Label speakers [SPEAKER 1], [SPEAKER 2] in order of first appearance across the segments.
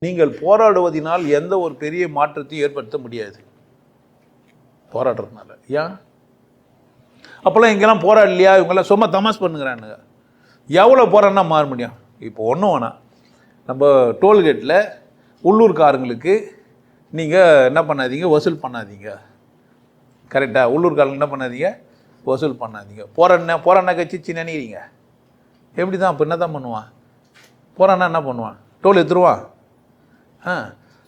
[SPEAKER 1] நீங்கள் போராடுவதனால் எந்த ஒரு பெரிய மாற்றத்தையும் ஏற்படுத்த முடியாது. போராடுறதுனால ஏன் அப்போல்லாம் இங்கெல்லாம் போராடலையா, இவங்கெல்லாம் சும்மா தமாஸ் பண்ணுங்கிறானுங்க. எவ்வளோ போராடினா மாற முடியும்? இப்போ ஒன்றும் வேணாம், நம்ம டோல்கேட்டில் உள்ளூர்காரங்களுக்கு நீங்கள் என்ன பண்ணாதீங்க, வசூல் பண்ணாதீங்க. கரெக்டாக? உள்ளூர்காரங்க என்ன பண்ணாதீங்க, வசூல் பண்ணாதீங்க. போராடினா கட்சி நினைக்கிறீங்க எப்படி தான்? அப்போ என்ன தான் பண்ணுவான்? போராடினா என்ன பண்ணுவான்? டோல் எடுத்துருவான்.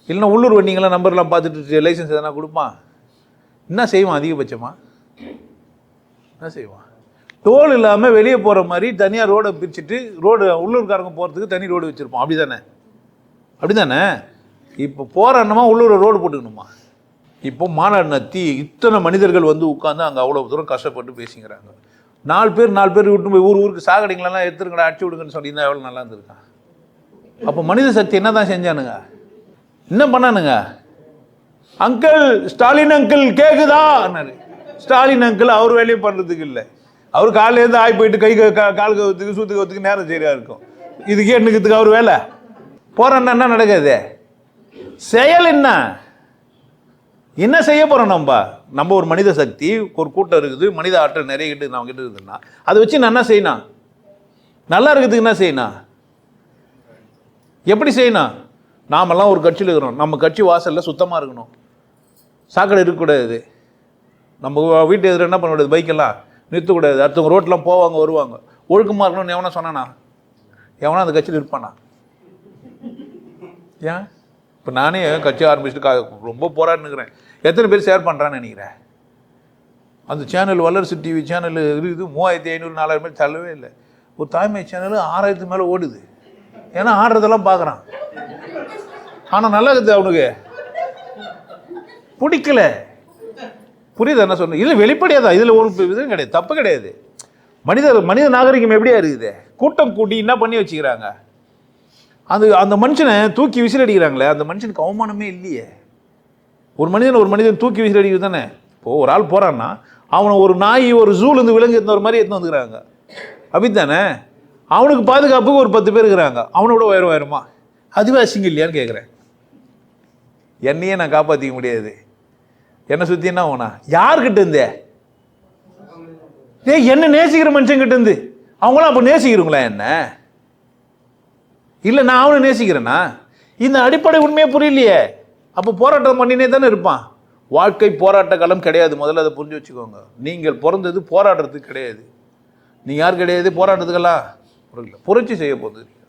[SPEAKER 1] இல்லைன்னா உள்ளூர் வண்டிங்களாம் நம்பர்லாம் பார்த்துட்டு லைசன்ஸ் எதனா கொடுப்பான். என்ன செய்வான்? அதிகபட்சமாக என்ன செய்வான்? டோல் இல்லாமல் வெளியே போகிற மாதிரி தனியாக ரோடை பிரிச்சுட்டு உள்ளூர்காரங்க போகிறதுக்கு தனி ரோடு வச்சுருப்போம். அப்படி தானே? அப்படி தானே? இப்போ போராடணுமா உள்ளூர் ரோடு போட்டுக்கணுமா? இப்போ மாநாடு நத்தி இத்தனை மனிதர்கள் வந்து உட்காந்து அங்கே அவ்வளோ தூரம் கஷ்டப்பட்டு பேசிக்கிறாங்க. 4 பேர் விட்டு போய் ஊருக்கு சாகடிங்களெல்லாம் எடுத்துருங்கடா, அடிச்சு விடுங்கன்னு சொல்லியிருந்தா எவ்வளோ நல்லா இருந்திருக்கான். அப்போ மனித சக்தி என்ன தான் செஞ்சானுங்க, என்ன பண்ணானுங்க? அங்கிள், ஸ்டாலின் அங்கிள் கேக்குதா? ஸ்டாலின் அங்கிள் அவர் வேலையை பண்ணுறதுக்கு இல்லை. அவர் காலையிலேருந்து ஆகி போயிட்டு கை கால் கவுத்துக்கு சூத்து கவுத்துக்கு நேரம் சரியா இருக்கும். இதுக்கே என்னக்கிறதுக்கு அவர் வேலை. போறோன்னா என்ன நடக்காது? செயல் என்ன செய்ய போறோம்? நம்ம ஒரு மனித சக்தி, ஒரு கூட்டம் இருக்குது, மனித ஆற்றல் நிறைய கிட்ட நம்ம கிட்ட இருக்குதுன்னா அதை வச்சு நான் என்ன செய்யணும்? நல்லா இருக்கிறதுக்கு என்ன செய்யணும்? எப்படி செய்யணும்? நாமெல்லாம் ஒரு கட்சியில் இருக்கிறோம், நம்ம கட்சி வாசலில் சுத்தமாக இருக்கணும், சாக்கடை இருக்கக்கூடாது. நம்ம வீட்டு எதிர என்ன பண்ணக்கூடாது, பைக்கெல்லாம் நிறுத்தக்கூடாது, அடுத்தவங்க ரோட்லாம் போவாங்க வருவாங்க, ஒழுக்கமாக இருக்கணும்னு எவனா சொன்னானா? எவனா அந்த கட்சியில் இருப்பானா? ஏன் இப்போ நானே கட்சி ஆரம்பிச்சுட்டு ரொம்ப போராடினுக்கிறேன். எத்தனை பேர் ஷேர் பண்ணுறான்னு நினைக்கிறேன்? அந்த சேனல் வல்லரசு டிவி சேனல் இருக்குது, 3500 4000 பேர் தள்ளவே இல்லை. ஒரு தாய்மை சேனல் 6000 மேலே ஓடுது. ஏன்னா ஆடுறதெல்லாம் பார்க்குறான். ஆனால் நல்லா இருக்குது, அவனுக்கு பிடிக்கல. புரியுது என்ன சொன்ன? இது வெளிப்படையாக தான், இதில் ஒரு இது கிடையாது, தப்பு கிடையாது. மனித நாகரிகம் எப்படியா இருக்குது? கூட்டம் கூட்டி என்ன பண்ணி வச்சுக்கிறாங்க. அந்த மனுஷனை தூக்கி விசிலடிக்கிறாங்களே, அந்த மனுஷனுக்கு அவமானமே இல்லையே. ஒரு மனிதன் தூக்கி விசிலடிக்கிறது தானே. இப்போது ஒரு ஆள் போகிறான்னா அவனை ஒரு நாய் ஒரு ஜூலேருந்து விலங்கு எடுத்த ஒரு மாதிரி எடுத்து வந்துக்கிறாங்க, அப்படி தானே? அவனுக்கு பாதுகாப்புக்கு ஒரு 10 பேர் இருக்கிறாங்க, அவனோட உயரமா? அதுவே அசிங்கம் இல்லையான்னு கேட்குறேன். என்னையே நான் காப்பாற்றிக்க முடியாது, என்னை சுற்றி என்ன ஆகுனா? யார்கிட்ட இருந்தே என்ன நேசிக்கிற மனுஷங்கிட்ட இருந்து அவங்களாம் அப்போ நேசிக்கிறவங்களா? என்ன இல்லை நான் அவனை நேசிக்கிறேன்னா? இந்த அடிப்படை உண்மையே புரியலையே. அப்போ போராட்டம் பண்ணினே தானே இருப்பான். வாழ்க்கை போராட்ட களம் கிடையாது, முதல்ல அதை புரிஞ்சு வச்சுக்கோங்க. நீங்கள் பிறந்தது போராடுறதுக்கு கிடையாது. நீங்கள் யார் கிடையாது போராட்டத்துக்கெல்லாம்? புரட்சி செய்ய போகுது.